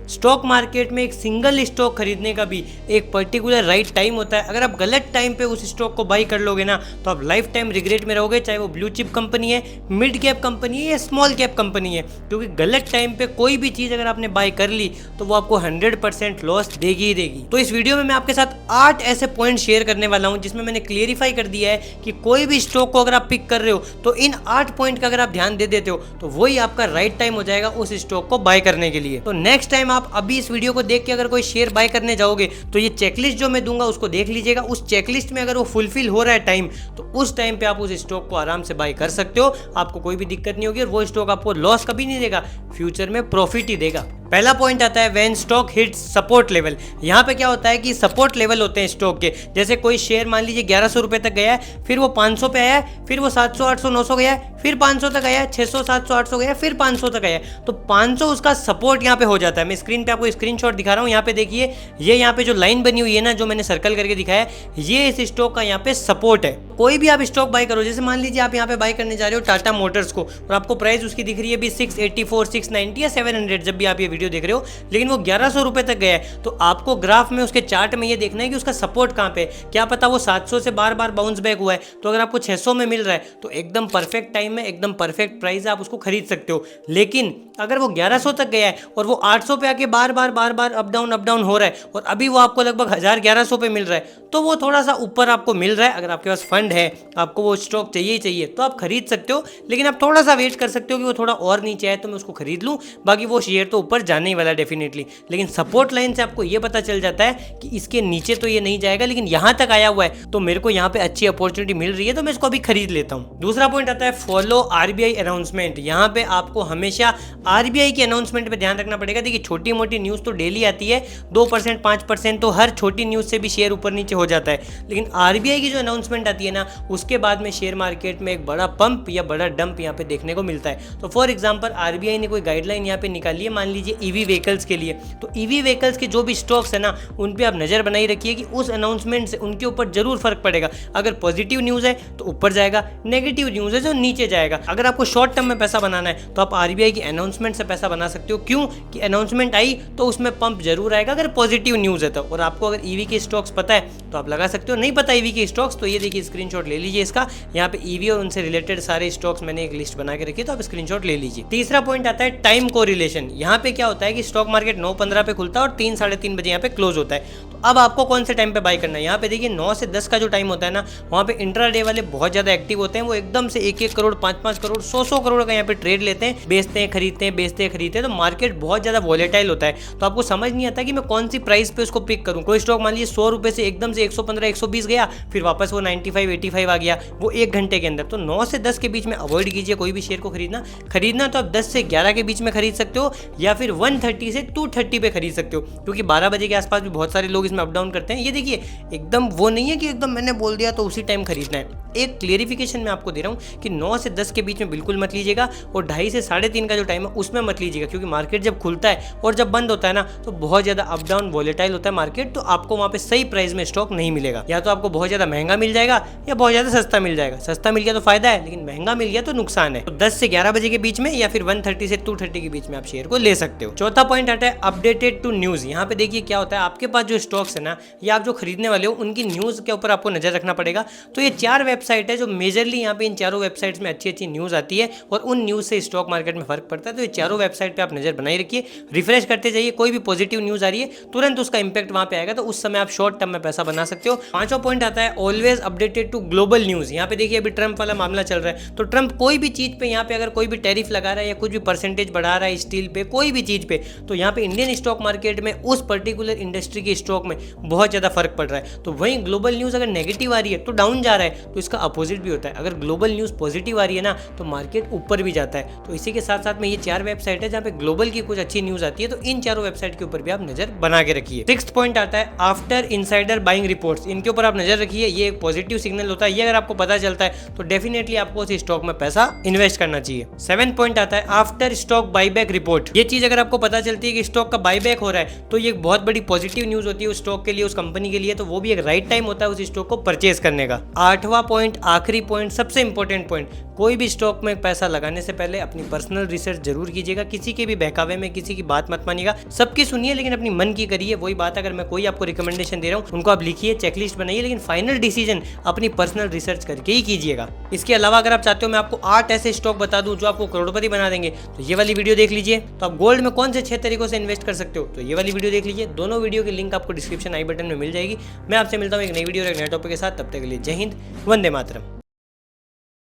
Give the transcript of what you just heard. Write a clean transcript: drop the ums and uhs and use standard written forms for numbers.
Stock market में एक single stock खरीदने का भी एक पर्टिकुलर राइट टाइम होता है। अगर आप गलत टाइम पे उस स्टॉक को बाई कर लोगे ना तो आप लाइफ टाइम रिग्रेट में रहोगे, चाहे वो ब्लू चिप कंपनी है, मिड कैप कंपनी है या स्मॉल कैप कंपनी है। क्योंकि गलत टाइम पे कोई भी चीज़ अगर आपने बाई कर ली तो वो आपको 100% लॉस देगी ही देगी। तो इस वीडियो में मैं आपके साथ 8 ऐसे पॉइंट शेयर करने वाला हूं जिसमें मैंने क्लियरिफाई कर दिया है कि कोई भी स्टॉक को अगर आप पिक कर रहे हो तो इन 8 पॉइंट का अगर आप ध्यान दे देते हो तो वही आपका राइट टाइम हो जाएगा उस स्टॉक को बाय करने के लिए। तो नेक्स्ट टाइम आप अभी इस वीडियो को देख के अगर कोई शेयर बाय करने जाओगे तो ये चेकलिस्ट जो मैं दूंगा उसको देख लीजिएगा। उस चेकलिस्ट में अगर वो फुलफिल हो रहा है टाइम तो उस टाइम पे आप उस स्टॉक को आराम से बाय कर सकते हो, आपको कोई भी दिक्कत नहीं होगी और वो स्टॉक आपको लॉस कभी नहीं देगा, फ्यूचर में प्रॉफिट ही देगा। पहला पॉइंट आता है when stock hits support level. यहाँ पे क्या होता है कि सपोर्ट लेवल होते हैं स्टॉक के। जैसे कोई शेयर मान लीजिए 1100 रुपए तक गया है, फिर वो 500 पे आया है, फिर वो 700 800 900 गया है, फिर 500 तक आया है, 600 700 800 गया है, फिर 500 तक आया है। तो 500 उसका सपोर्ट यहाँ पे हो जाता है। मैं स्क्रीन पे आपको स्क्रीनशॉट दिखा रहा हूँ, यहाँ पे देखिए, ये यहाँ पे जो लाइन बनी हुई है ना, जो मैंने सर्कल करके दिखाया है, ये इस स्टॉक का यहाँ पे सपोर्ट है। कोई भी आप स्टॉक बाय करो, जैसे मान लीजिए आप यहाँ पे बाय करने जा रहे हो टाटा मोटर्स को और आपको प्राइस उसकी दिख रही है भी 684 690 या 700, जब भी आप ये वीडियो देख रहे हो, लेकिन वो 1100 रुपए तक गया है। तो आपको ग्राफ में उसके चार्ट में ये देखना है कि उसका सपोर्ट कहाँ पे है। क्या पता वो 700 से बार बार बाउंस बैक हुआ है, तो अगर आपको 600 में मिल रहा है तो एकदम परफेक्ट टाइम है, एकदम परफेक्ट प्राइस है, आप उसको खरीद सकते हो। लेकिन अगर वो 1100 तक गया है और वो 800 पे आके बार बार अप डाउन हो रहा है और अभी वो आपको लगभग 1100 पे मिल रहा है, तो वो थोड़ा सा ऊपर आपको मिल रहा है। अगर आपके पास फंड है, आपको वो स्टॉक चाहिए ही चाहिए, तो आप खरीद सकते हो। लेकिन आप थोड़ा सा वेट कर सकते हो कि वो थोड़ा और नीचे आए तो मैं उसको खरीद लूँ, बाकी वो शेयर तो ऊपर जाने ही वाला डेफिनेटली। लेकिन सपोर्ट लाइन से आपको ये पता चल जाता है कि इसके नीचे तो ये नहीं जाएगा, लेकिन यहाँ तक आया हुआ है तो मेरे को यहाँ पे अच्छी अपॉर्चुनिटी मिल रही है, तो मैं इसको अभी खरीद लेता हूँ। दूसरा पॉइंट आता है फॉलो आरबीआई अनाउंसमेंट। यहाँ पे आपको हमेशा आरबीआई के अनाउंसमेंट पे ध्यान रखना पड़ेगा। देखिए छोटी मोटी न्यूज़ तो डेली आती है, 2% 5% तो हर छोटी न्यूज़ से भी शेयर ऊपर नीचे हो जाता है। लेकिन आरबीआई की जो अनाउंसमेंट आती है ना, उसके बाद में शेयर मार्केट में एक बड़ा पंप या बड़ा डंप यहाँ पे देखने को मिलता है। तो फॉर एग्जाम्पल आरबीआई ने कोई गाइडलाइन यहाँ पे निकाली है, मान लीजिए ईवी व्हीकल्स के लिए, तो ईवी व्हीकल्स के जो भी स्टॉक्स है ना, उन पे आप नज़र बनाई रखिए कि उस अनाउंसमेंट से उनके ऊपर जरूर फर्क पड़ेगा। अगर पॉजिटिव न्यूज़ है तो ऊपर जाएगा, नेगेटिव न्यूज़ है जो नीचे जाएगा। अगर आपको शॉर्ट टर्म में पैसा बनाना है तो आप आरबीआई की अनाउंसमेंट से पैसा बना सकते हो। क्यों कि अनाउंसमेंट आई तो उसमें पंप जरूर आएगा अगर पॉजिटिव न्यूज़ है तो। और आपको अगर ईवी के स्टॉक्स पता है तो आप लगा सकते हो, नहीं पता ईवी के स्टॉक्स तो ये देखिए स्क्रीनशॉट ले लीजिए इसका। यहाँ पे ईवी और उनसे रिलेटेड सारे स्टॉक्स मैंने एक लिस्ट बना के रखी है, तो आप स्क्रीनशॉट ले लीजिए। तीसरा पॉइंट आता है टाइम कोरिलेशन। यहाँ पे क्या होता है कि स्टॉक मार्केट 9:15 पे खुलता है और 3 साढ़े 3 बजे यहाँ पे क्लोज होता है। तो अब आपको कौन से टाइम पे बाय करना है। यहाँ पे देखिए 9 से 10 का जो टाइम होता है ना, वहाँ पे इंट्राडे वाले बहुत ज्यादा एक्टिव होते हैं। वो एकदम से 1-1 करोड़ 5-5 करोड़ 100 करोड़ का यहाँ पे ट्रेड लेते हैं, बेचते हैं खरीदते हैं, बेचते हैं खरीदते हैं। तो मार्केट बहुत ज्यादा वॉलेटाइल होता है, तो आपको समझ नहीं आता कि मैं कौन सी प्राइस पे उसको पिक करूँ। कोई स्टॉक मान लीजिए 100 रुपए से एकदम से 115 120 गया, फिर वापस वो 95 85 आ गया, वो 1 घंटे के अंदर। तो 9 से 10 के बीच में अवॉइड कीजिए कोई भी शेयर को खरीदना तो आप 10 से 11 के बीच में खरीद सकते हो, या फिर 130 से 230 पे खरीद सकते हो, क्योंकि 12 बजे के आसपास भी बहुत सारे लोग इसमें अप डाउन करते हैं। ये देखिए एकदम वो नहीं है कि एकदम मैंने बोल दिया तो उसी टाइम खरीदना है। एक क्लियरिफिकेशन मैं आपको दे रहा हूँ कि 9 से 10 के बीच में बिल्कुल मत लीजिएगा, और 2:30 से 3:30 का जो टाइम है उसमें मत लीजिएगा, क्योंकि मार्केट जब खुलता है और जब बंद होता है ना तो बहुत ज़्यादा अप डाउन वॉलेटाइल होता है मार्केट। तो आपको वहाँ पे सही प्राइस में स्टॉक नहीं मिलेगा, या तो आपको बहुत ज़्यादा महंगा मिल जाएगा या बहुत ज़्यादा सस्ता मिल जाएगा। सस्ता मिल गया तो फायदा है, लेकिन महंगा मिल गया तो नुकसान है। तो 10 से 11 बजे के बीच में या फिर 130 से 230 के बीच में आप शेयर को ले सकते हो। चौथा पॉइंट आता है अपडेटेड टू न्यूज़। यहाँ पे देखिए क्या होता है, आपके पास जो स्टॉक्स है ना या आप जो खरीदने वाले हो उनकी न्यूज़ के ऊपर आपको नजर रखना पड़ेगा। तो ये 4 वेबसाइट है जो मेजरली यहाँ पे इन चारों वेबसाइट्स में अच्छी न्यूज़ आती है और उन न्यूज़ से स्टॉक मार्केट में फर्क पड़ता है। तो ये चारों वेबसाइट पे आप नजर बनाए रखिए, रिफ्रेश करते जाइए। कोई भी पॉजिटिव न्यूज़ आ रही है तुरंत उसका इंपैक्ट वहाँ पे आएगा, तो उस समय आप शॉर्ट टर्म में पैसा बना सकते हो। 5वां पॉइंट आता है always updated to global news. यहाँ पे देखिए अभी ट्रंप वाला मामला चल रहा है, तो ट्रंप कोई भी चीज़ पे यहाँ पे अगर कोई भी टैरिफ लगा रहा है या कुछ भी परसेंटेज बढ़ा रहा है स्टील पे, कोई भी चीज़ पे, तो यहाँ पे इंडियन स्टॉक मार्केट में उस पर्टिकुलर इंडस्ट्री के स्टॉक में बहुत ज़्यादा फर्क पड़ रहा है। तो वहीं ग्लोबल न्यूज़ अगर नेगेटिव आ रही है तो डाउन जा रहा है, तो इसका अपोजिट भी होता है। अगर ग्लोबल न्यूज़ पॉजिटिव आ रही है ना तो मार्केट ऊपर भी जाता है। तो इसी के साथ साथ में ये 4 वेबसाइट है जहाँ पे ग्लोबल की कुछ अच्छी न्यूज़ आती है, तो इन चारों वेबसाइट के ऊपर भी आप नजर बना के रखिए। 6th पॉइंट आता है आफ्टर इनसाइडर बाइंग रिपोर्ट्स। इनके ऊपर आप नजर रखिए, ये एक पॉजिटिव सिग्नल सिग्नल होता है, ये अगर आपको पता चलता है तो डेफिनेटली आपको उस स्टॉक में पैसा इन्वेस्ट करना चाहिए। 7 पॉइंट आता है आफ्टर स्टॉक बाईबैक रिपोर्ट। ये चीज अगर आपको पता चलती है कि स्टॉक का बाईबैक हो रहा है तो ये एक बहुत बड़ी पॉजिटिव न्यूज होती है उस स्टॉक के लिए, उस कंपनी के लिए, तो वो भी एक राइट टाइम होता है उस स्टॉक को परचेज करने का। 8वां पॉइंट, आखिरी पॉइंट, सबसे इंपॉर्टेंट पॉइंट, कोई भी स्टॉक में पैसा लगाने से पहले अपनी पर्सनल रिसर्च जरूर कीजिएगा। किसी के भी बहकावे में किसी की बात मत मानिएगा, सबकी सुनिए लेकिन अपनी मन की करिए। वही बात, अगर मैं कोई आपको रिकमेंडेशन दे रहा हूँ उनको आप लिखिए, चेकलिस्ट बनाइए, लेकिन फाइनल डिसीजन अपनी पर्सनल रिसर्च करके ही कीजिएगा। इसके अलावा अगर आप चाहते हो मैं आपको 8 ऐसे स्टॉक बता दूं जो आपको करोड़पति बना देंगे तो ये वाली वीडियो देख लीजिए। तो आप गोल्ड में कौन से 6 तरीकों से इन्वेस्ट कर सकते हो तो ये वाली वीडियो देख लीजिए। दोनों वीडियो की लिंक आपको डिस्क्रिप्शन आई बटन में मिल जाएगी। मैं आपसे मिलता हूँ एक नई वीडियो और एक नए टॉपिक के साथ, तब तक के लिए जय हिंद, वंदे मातरम।